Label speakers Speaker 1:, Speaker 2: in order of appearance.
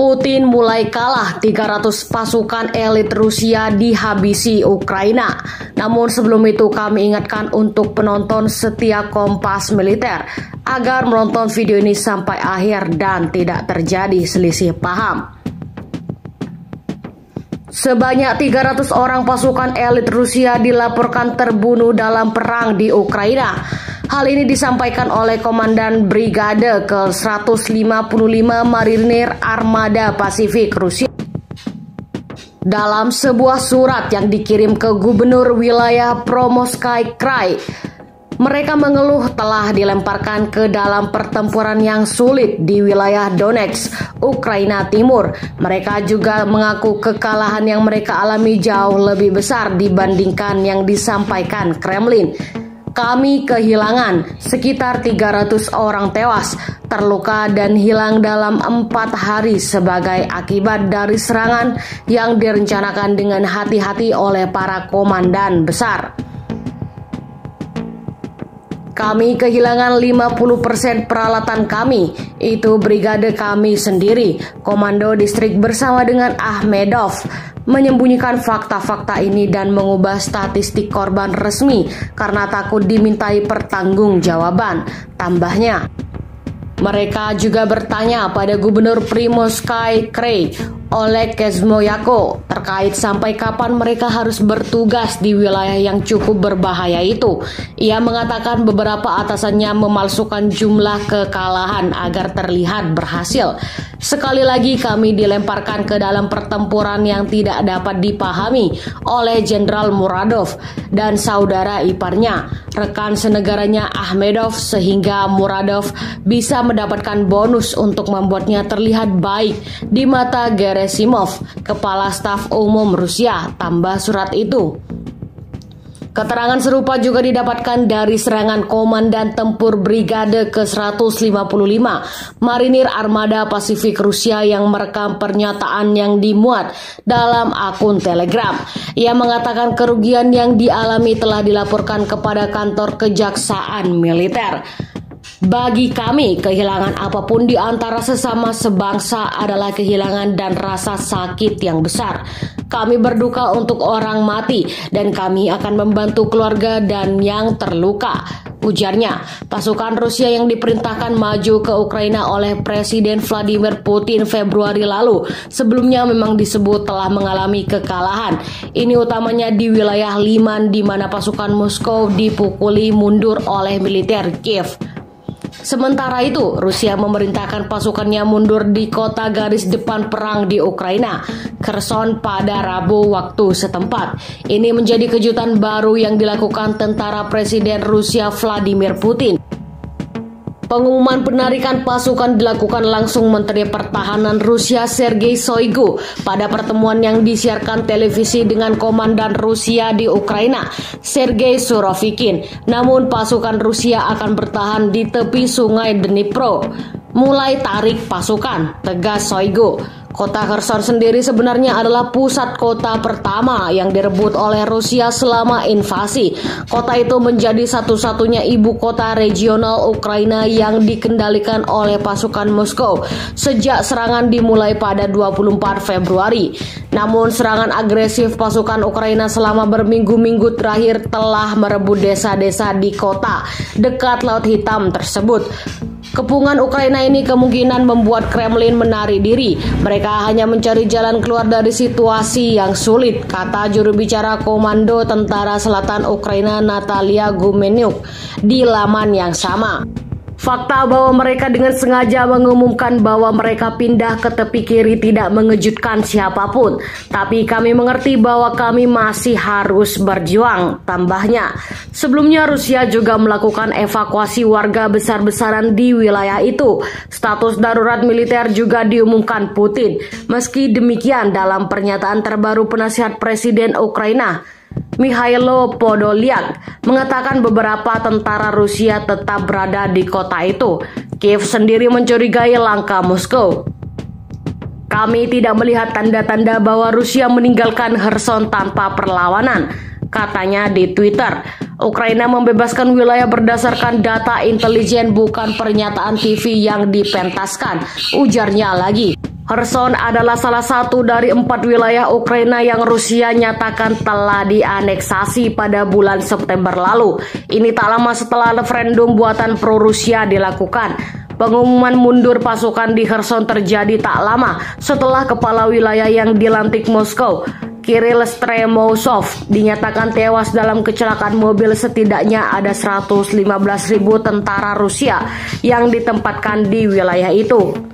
Speaker 1: Putin mulai kalah, 300 pasukan elit Rusia dihabisi Ukraina. Namun sebelum itu kami ingatkan untuk penonton setia Kompas Militer agar menonton video ini sampai akhir dan tidak terjadi selisih paham. Sebanyak 300 orang pasukan elit Rusia dilaporkan terbunuh dalam perang di Ukraina. Hal ini disampaikan oleh Komandan Brigade ke-155 Marinir Armada Pasifik Rusia dalam sebuah surat yang dikirim ke Gubernur wilayah Promoskai Krai. Mereka mengeluh telah dilemparkan ke dalam pertempuran yang sulit di wilayah Donetsk, Ukraina Timur. Mereka juga mengaku kekalahan yang mereka alami jauh lebih besar dibandingkan yang disampaikan Kremlin. Kami kehilangan sekitar 300 orang tewas, terluka dan hilang dalam 4 hari sebagai akibat dari serangan yang direncanakan dengan hati-hati oleh para komandan besar. Kami kehilangan 50% peralatan kami, itu brigade kami sendiri. Komando distrik bersama dengan Ahmedov menyembunyikan fakta-fakta ini dan mengubah statistik korban resmi karena takut dimintai pertanggungjawaban. Tambahnya, mereka juga bertanya pada Gubernur Primorsky Krai, Oleg Kezmoyako, terkait sampai kapan mereka harus bertugas di wilayah yang cukup berbahaya itu. Ia mengatakan beberapa atasannya memalsukan jumlah kekalahan agar terlihat berhasil. Sekali lagi kami dilemparkan ke dalam pertempuran yang tidak dapat dipahami oleh Jenderal Muradov dan saudara iparnya, rekan senegaranya Ahmedov, sehingga Muradov bisa mendapatkan bonus untuk membuatnya terlihat baik di mata Gerasimov, Kepala Staf Umum Rusia, tambah surat itu. Keterangan serupa juga didapatkan dari serangan Komandan Tempur Brigade ke-155 Marinir Armada Pasifik Rusia yang merekam pernyataan yang dimuat dalam akun Telegram. Ia mengatakan kerugian yang dialami telah dilaporkan kepada kantor kejaksaan militer. Bagi kami, kehilangan apapun di antara sesama sebangsa adalah kehilangan dan rasa sakit yang besar. Kami berduka untuk orang mati dan kami akan membantu keluarga dan yang terluka, ujarnya. Pasukan Rusia yang diperintahkan maju ke Ukraina oleh Presiden Vladimir Putin Februari lalu sebelumnya memang disebut telah mengalami kekalahan. Ini utamanya di wilayah Liman di mana pasukan Moskow dipukuli mundur oleh militer Kiev. Sementara itu, Rusia memerintahkan pasukannya mundur di kota garis depan perang di Ukraina, Kherson, pada Rabu waktu setempat. Ini menjadi kejutan baru yang dilakukan tentara Presiden Rusia Vladimir Putin. Pengumuman penarikan pasukan dilakukan langsung Menteri Pertahanan Rusia Sergei Shoigu pada pertemuan yang disiarkan televisi dengan Komandan Rusia di Ukraina, Sergei Surovikin. Namun pasukan Rusia akan bertahan di tepi sungai Dnipro. Mulai tarik pasukan, tegas Shoigu. Kota Kherson sendiri sebenarnya adalah pusat kota pertama yang direbut oleh Rusia selama invasi. Kota itu menjadi satu-satunya ibu kota regional Ukraina yang dikendalikan oleh pasukan Moskow sejak serangan dimulai pada 24 Februari. Namun serangan agresif pasukan Ukraina selama berminggu-minggu terakhir telah merebut desa-desa di kota dekat Laut Hitam tersebut. Kepungan Ukraina ini kemungkinan membuat Kremlin menarik diri. Mereka hanya mencari jalan keluar dari situasi yang sulit, kata juru bicara Komando Tentara Selatan Ukraina Natalia Gumenyuk di laman yang sama. Fakta bahwa mereka dengan sengaja mengumumkan bahwa mereka pindah ke tepi kiri tidak mengejutkan siapapun. Tapi kami mengerti bahwa kami masih harus berjuang, tambahnya. Sebelumnya Rusia juga melakukan evakuasi warga besar-besaran di wilayah itu. Status darurat militer juga diumumkan Putin. Meski demikian, dalam pernyataan terbaru penasihat Presiden Ukraina, Mikhailo Podolyak, mengatakan beberapa tentara Rusia tetap berada di kota itu. Kiev sendiri mencurigai langkah Moskow. Kami tidak melihat tanda-tanda bahwa Rusia meninggalkan Kherson tanpa perlawanan, katanya di Twitter. Ukraina membebaskan wilayah berdasarkan data intelijen, bukan pernyataan TV yang dipentaskan, ujarnya lagi. Kherson adalah salah satu dari 4 wilayah Ukraina yang Rusia nyatakan telah dianeksasi pada bulan September lalu. Ini tak lama setelah referendum buatan pro-Rusia dilakukan. Pengumuman mundur pasukan di Kherson terjadi tak lama setelah kepala wilayah yang dilantik Moskow, Kirill Stremosov, dinyatakan tewas dalam kecelakaan mobil. Setidaknya ada 115.000 tentara Rusia yang ditempatkan di wilayah itu.